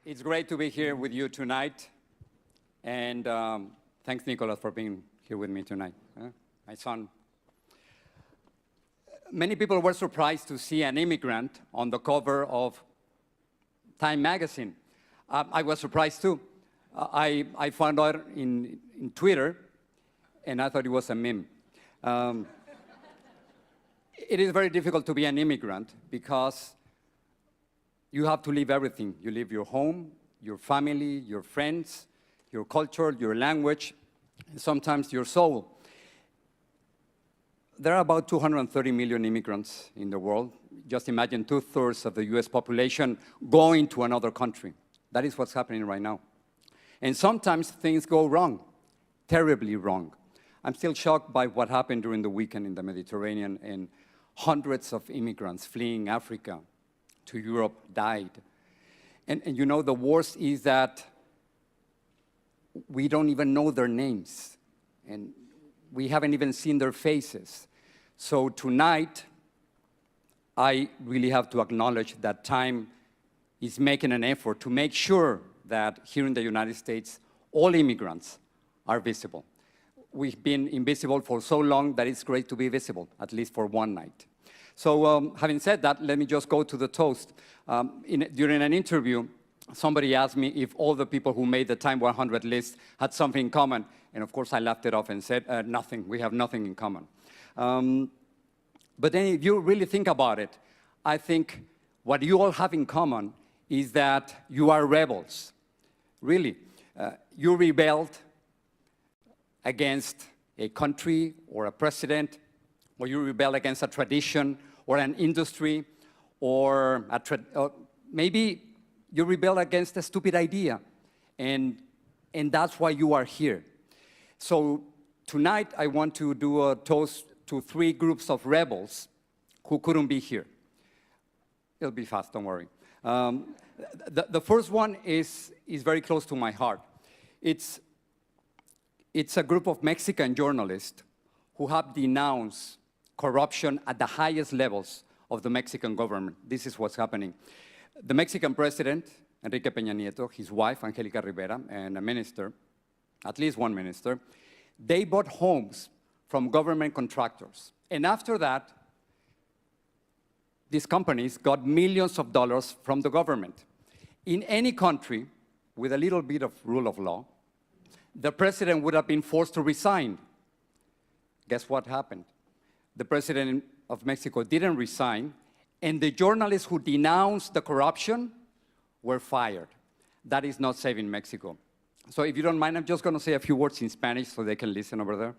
It's great to be here with you tonight. And thanks, Nicholas, for being here with me tonight. My son. Many people were surprised to see an immigrant on the cover of Time magazine. I was surprised too. I found out in Twitter, and I thought it was a meme. It is very difficult to be an immigrant because you have to leave everything. You leave your home, your family, your friends, your culture, your language, and sometimes your soul. There are about 230 million immigrants in the world. Just imagine 2/3 of the US population going to another country. That is what's happening right now. And sometimes things go wrong, terribly wrong. I'm still shocked by what happened during the weekend in the Mediterranean, and hundreds of immigrants fleeing Africa to Europe died. And you know, the worst is that we don't even know their names, and we haven't even seen their faces. So tonight, I really have to acknowledge that Time is making an effort to make sure that here in the United States, all immigrants are visible. We've been invisible for so long that it's great to be visible, at least for one night. So having said that, let me just go to the toast. During an interview, somebody asked me if all the people who made the Time 100 list had something in common. And of course, I laughed it off and said, nothing. We have nothing in common. But then if you really think about it, I think what you all have in common is that you are rebels. Really. You rebelled against a country or a president, or you rebel against a tradition or an industry, or maybe you rebel against a stupid idea, and that's why you are here. So tonight I want to do a toast to 3 groups of rebels who couldn't be here. It'll be fast, don't worry. The first one is very close to my heart. It's a group of Mexican journalists who have denounced corruption at the highest levels of the Mexican government. This is what's happening. The Mexican president, Enrique Peña Nieto, his wife, Angelica Rivera, and a minister, at least one minister, they bought homes from government contractors. And after that, these companies got millions of dollars from the government. In any country with a little bit of rule of law, the president would have been forced to resign. Guess what happened? The president of Mexico didn't resign, and the journalists who denounced the corruption were fired. That is not saving Mexico. So if you don't mind, I'm just going to say a few words in Spanish so they can listen over there.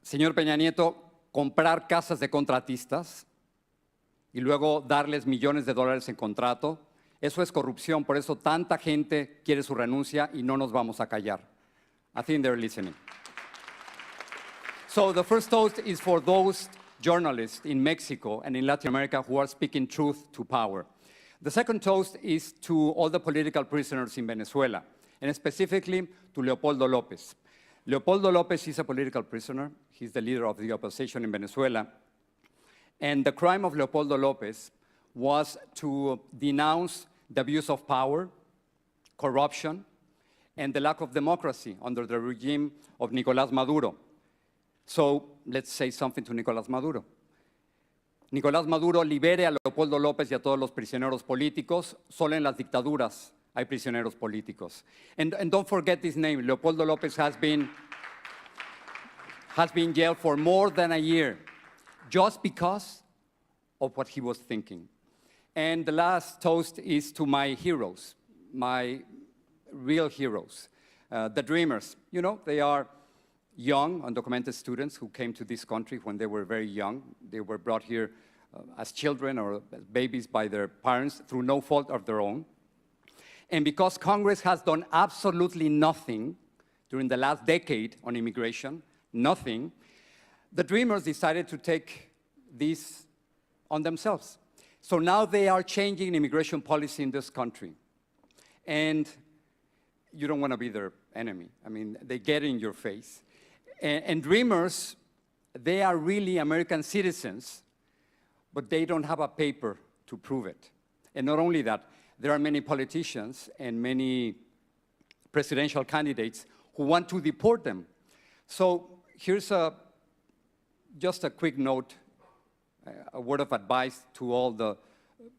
Señor Peña Nieto, comprar casas de contratistas y luego darles millones de dólares en contrato, eso es corrupción. Por eso tanta gente quiere su renuncia y no nos vamos a callar. I think they're listening. So the first toast is for those journalists in Mexico and in Latin America who are speaking truth to power. The second toast is to all the political prisoners in Venezuela, and specifically to Leopoldo López. Leopoldo López is a political prisoner. He's the leader of the opposition in Venezuela. And the crime of Leopoldo López was to denounce the abuse of power, corruption, and the lack of democracy under the regime of Nicolás Maduro. So let's say something to Nicolás Maduro. Nicolás Maduro libere a Leopoldo López y a todos los prisioneros políticos. Solo en las dictaduras hay prisioneros políticos. And don't forget this name. Leopoldo López has been jailed for more than a year just because of what he was thinking. And the last toast is to my heroes, my real heroes, the dreamers. You know, they are young, undocumented students who came to this country when they were very young. They were brought here as children or as babies by their parents through no fault of their own. And because Congress has done absolutely nothing during the last decade on immigration, nothing, the dreamers decided to take this on themselves. So now they are changing immigration policy in this country. And you don't want to be their enemy. I mean, they get in your face. And dreamers, they are really American citizens, but they don't have a paper to prove it. And not only that, there are many politicians and many presidential candidates who want to deport them. So here's just a quick note, a word of advice to all the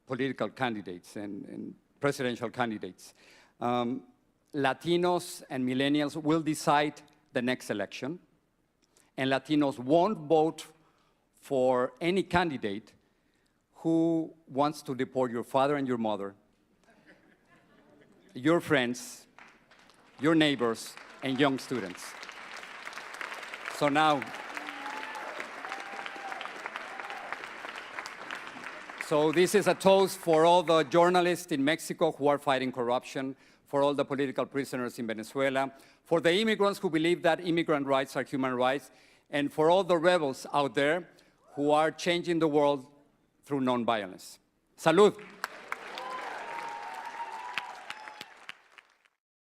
political candidates and presidential candidates. Latinos and millennials will decide the next election, and Latinos won't vote for any candidate who wants to deport your father and your mother, your friends, your neighbors, and young students. So now, this is a toast for all the journalists in Mexico who are fighting corruption, for all the political prisoners in Venezuela, for the immigrants who believe that immigrant rights are human rights, and for all the rebels out there who are changing the world through nonviolence. Salud.